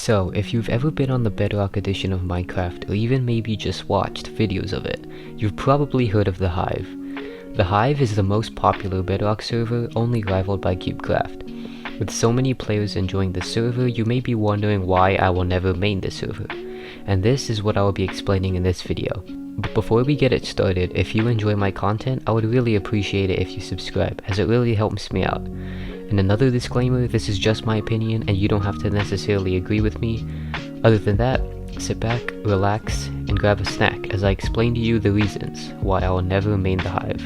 So, if you've ever been on the Bedrock edition of Minecraft, or even maybe just watched videos of it, you've probably heard of the Hive. The Hive is the most popular Bedrock server, only rivaled by CubeCraft. With so many players enjoying the server, you may be wondering why I will never main the server. And this is what I will be explaining in this video. But before we get it started, if you enjoy my content, I would really appreciate it if you subscribe, as it really helps me out. And another disclaimer, this is just my opinion and you don't have to necessarily agree with me. Other than that, sit back, relax, and grab a snack as I explain to you the reasons why I will never main the Hive.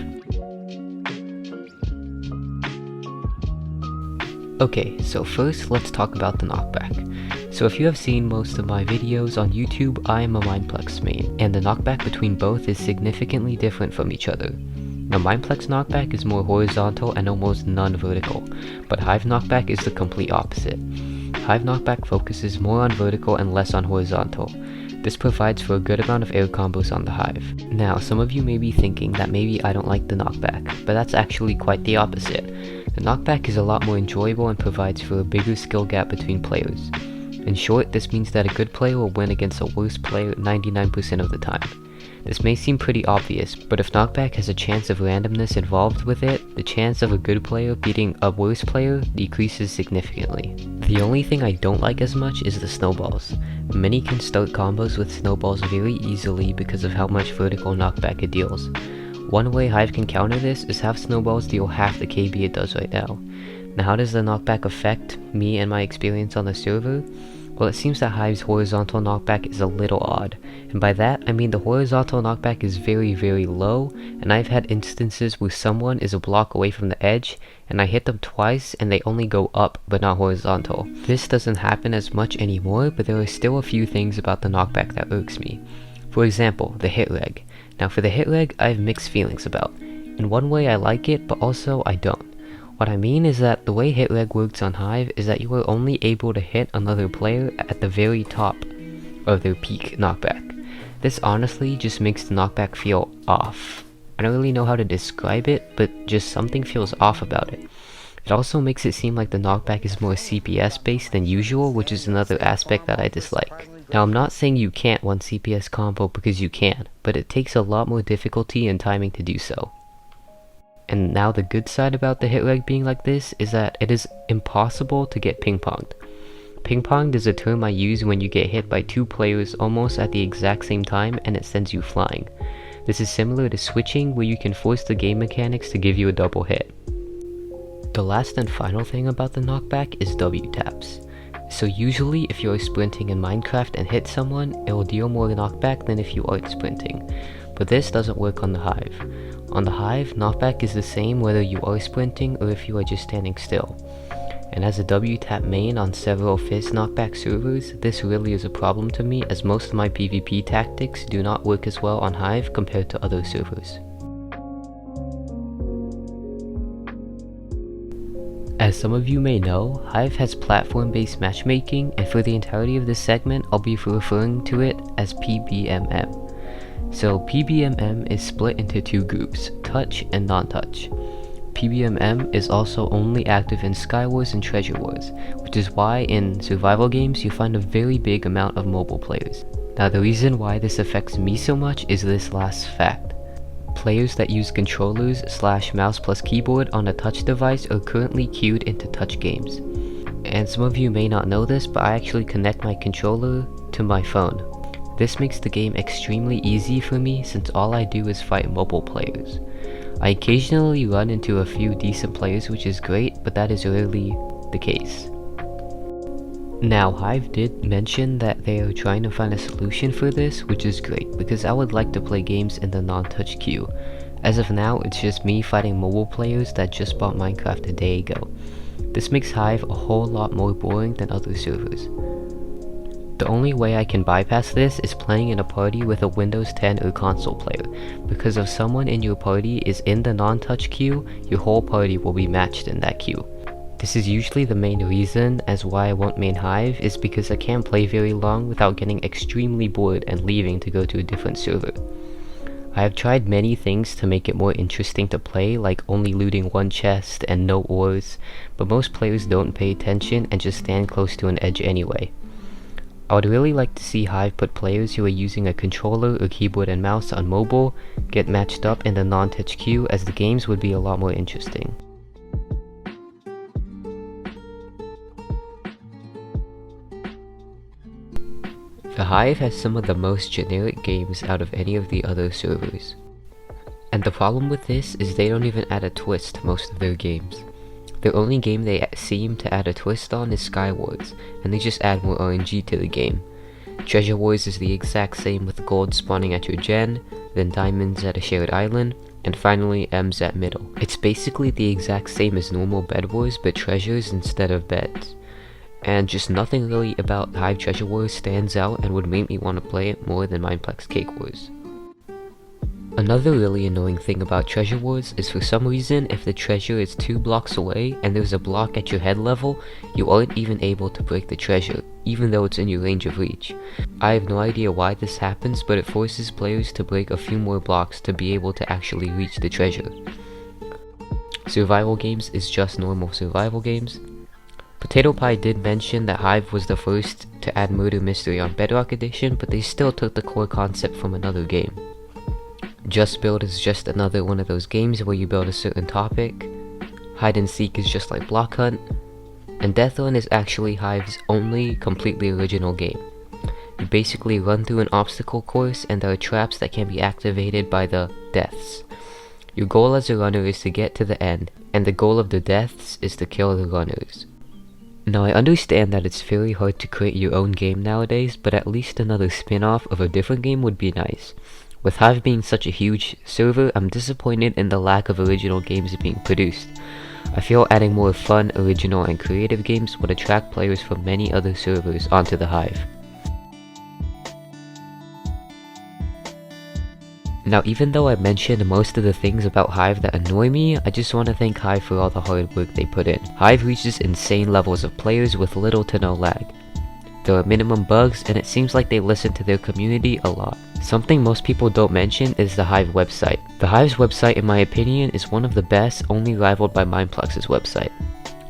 Okay, so first let's talk about the Knockback. So if you have seen most of my videos on YouTube, I am a Mineplex main, and the knockback between both is significantly different from each other. Now Mineplex knockback is more horizontal and almost none vertical, but Hive knockback is the complete opposite. Hive knockback focuses more on vertical and less on horizontal. This provides for a good amount of air combos on the Hive. Now some of you may be thinking that maybe I don't like the knockback, but that's actually quite the opposite. The knockback is a lot more enjoyable and provides for a bigger skill gap between players. In short, this means that a good player will win against a worse player 99% of the time. This may seem pretty obvious, but if knockback has a chance of randomness involved with it, the chance of a good player beating a worse player decreases significantly. The only thing I don't like as much is the snowballs. Many can start combos with snowballs very easily because of how much vertical knockback it deals. One way Hive can counter this is have snowballs deal half the KB it does right now. Now how does the knockback affect me and my experience on the server? Well, it seems that Hive's horizontal knockback is a little odd, and by that I mean the horizontal knockback is very low, and I've had instances where someone is a block away from the edge, and I hit them twice and they only go up but not horizontal. This doesn't happen as much anymore, but there are still a few things about the knockback that irks me. For example, the hit lag. Now for the hit lag, I have mixed feelings about. In one way I like it, but also I don't. What I mean is that the way hit lag works on Hive is that you are only able to hit another player at the very top of their peak knockback. This honestly just makes the knockback feel off. I don't really know how to describe it, but just something feels off about it. It also makes it seem like the knockback is more CPS based than usual, which is another aspect that I dislike. Now I'm not saying you can't 1 CPS combo because you can, but it takes a lot more difficulty and timing to do so. And now the good side about the hit lag being like this is that it is impossible to get ping-ponged. Ping-ponged is a term I use when you get hit by two players almost at the exact same time and it sends you flying. This is similar to switching, where you can force the game mechanics to give you a double hit. The last and final thing about the knockback is W taps. So usually if you're sprinting in Minecraft and hit someone, it will deal more knockback than if you aren't sprinting. But this doesn't work on the Hive. On the Hive, knockback is the same whether you are sprinting or if you are just standing still. And as a W-tap main on several Fizz knockback servers, this really is a problem to me, as most of my PvP tactics do not work as well on Hive compared to other servers. As some of you may know, Hive has platform-based matchmaking, and for the entirety of this segment, I'll be referring to it as PBMM. So PBMM is split into two groups, touch and non-touch. PBMM is also only active in Skywars and Treasure Wars, which is why in survival games you find a very big amount of mobile players. Now the reason why this affects me so much is this last fact. Players that use controllers / mouse plus keyboard on a touch device are currently queued into touch games. And some of you may not know this, but I actually connect my controller to my phone. This makes the game extremely easy for me since all I do is fight mobile players. I occasionally run into a few decent players, which is great, but that is rarely the case. Now Hive did mention that they are trying to find a solution for this, which is great because I would like to play games in the non-touch queue. As of now, it's just me fighting mobile players that just bought Minecraft a day ago. This makes Hive a whole lot more boring than other servers. The only way I can bypass this is playing in a party with a Windows 10 or console player, because if someone in your party is in the non-touch queue, your whole party will be matched in that queue. This is usually the main reason as why I won't main Hive, is because I can't play very long without getting extremely bored and leaving to go to a different server. I have tried many things to make it more interesting to play, like only looting one chest and no ores, but most players don't pay attention and just stand close to an edge anyway. I would really like to see Hive put players who are using a controller or keyboard and mouse on mobile get matched up in the non-touch queue, as the games would be a lot more interesting. The Hive has some of the most generic games out of any of the other servers. And the problem with this is they don't even add a twist to most of their games. The only game they seem to add a twist on is Skywars, and they just add more RNG to the game. Treasure Wars is the exact same, with gold spawning at your gen, then diamonds at a shared island, and finally M's at middle. It's basically the exact same as normal Bed Wars, but treasures instead of beds. And just nothing really about Hive Treasure Wars stands out and would make me want to play it more than Mineplex Cake Wars. Another really annoying thing about Treasure Wars is, for some reason, if the treasure is 2 blocks away and there's a block at your head level, you aren't even able to break the treasure, even though it's in your range of reach. I have no idea why this happens, but it forces players to break a few more blocks to be able to actually reach the treasure. Survival games is just normal survival games. Potato Pie did mention that Hive was the first to add Murder Mystery on Bedrock Edition, but they still took the core concept from another game. Just Build is just another one of those games where you build a certain topic. Hide and Seek is just like Block Hunt. And Death Run is actually Hive's only completely original game. You basically run through an obstacle course, and there are traps that can be activated by the deaths. Your goal as a runner is to get to the end, and the goal of the deaths is to kill the runners. Now, I understand that it's very hard to create your own game nowadays, but at least another spin-off of a different game would be nice. With Hive being such a huge server, I'm disappointed in the lack of original games being produced. I feel adding more fun, original, and creative games would attract players from many other servers onto the Hive. Now, even though I mentioned most of the things about Hive that annoy me, I just want to thank Hive for all the hard work they put in. Hive reaches insane levels of players with little to no lag. There are minimum bugs, and it seems like they listen to their community a lot. Something most people don't mention is the Hive website. The Hive's website, in my opinion, is one of the best, only rivaled by Mineplex's website.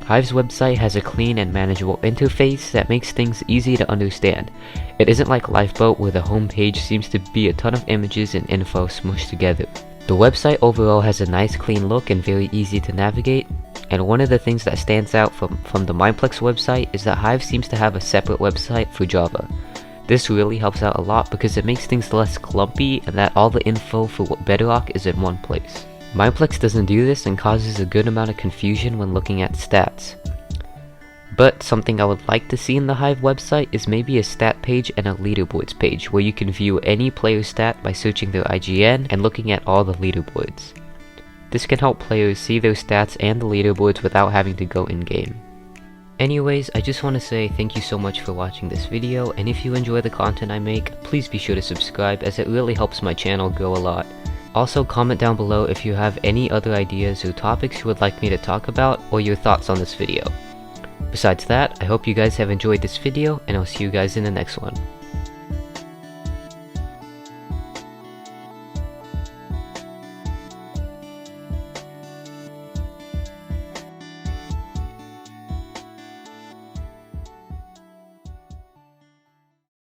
Hive's website has a clean and manageable interface that makes things easy to understand. It isn't like Lifeboat, where the homepage seems to be a ton of images and info smushed together. The website overall has a nice clean look and very easy to navigate, and one of the things that stands out from the Mineplex website is that Hive seems to have a separate website for Java. This really helps out a lot because it makes things less clumpy, and that all the info for Bedrock is in one place. Mineplex doesn't do this and causes a good amount of confusion when looking at stats. But something I would like to see in the Hive website is maybe a stat page and a leaderboards page, where you can view any player's stat by searching their IGN and looking at all the leaderboards. This can help players see their stats and the leaderboards without having to go in-game. Anyways, I just want to say thank you so much for watching this video, and if you enjoy the content I make, please be sure to subscribe, as it really helps my channel grow a lot. Also, comment down below if you have any other ideas or topics you would like me to talk about, or your thoughts on this video. Besides that, I hope you guys have enjoyed this video, and I'll see you guys in the next one.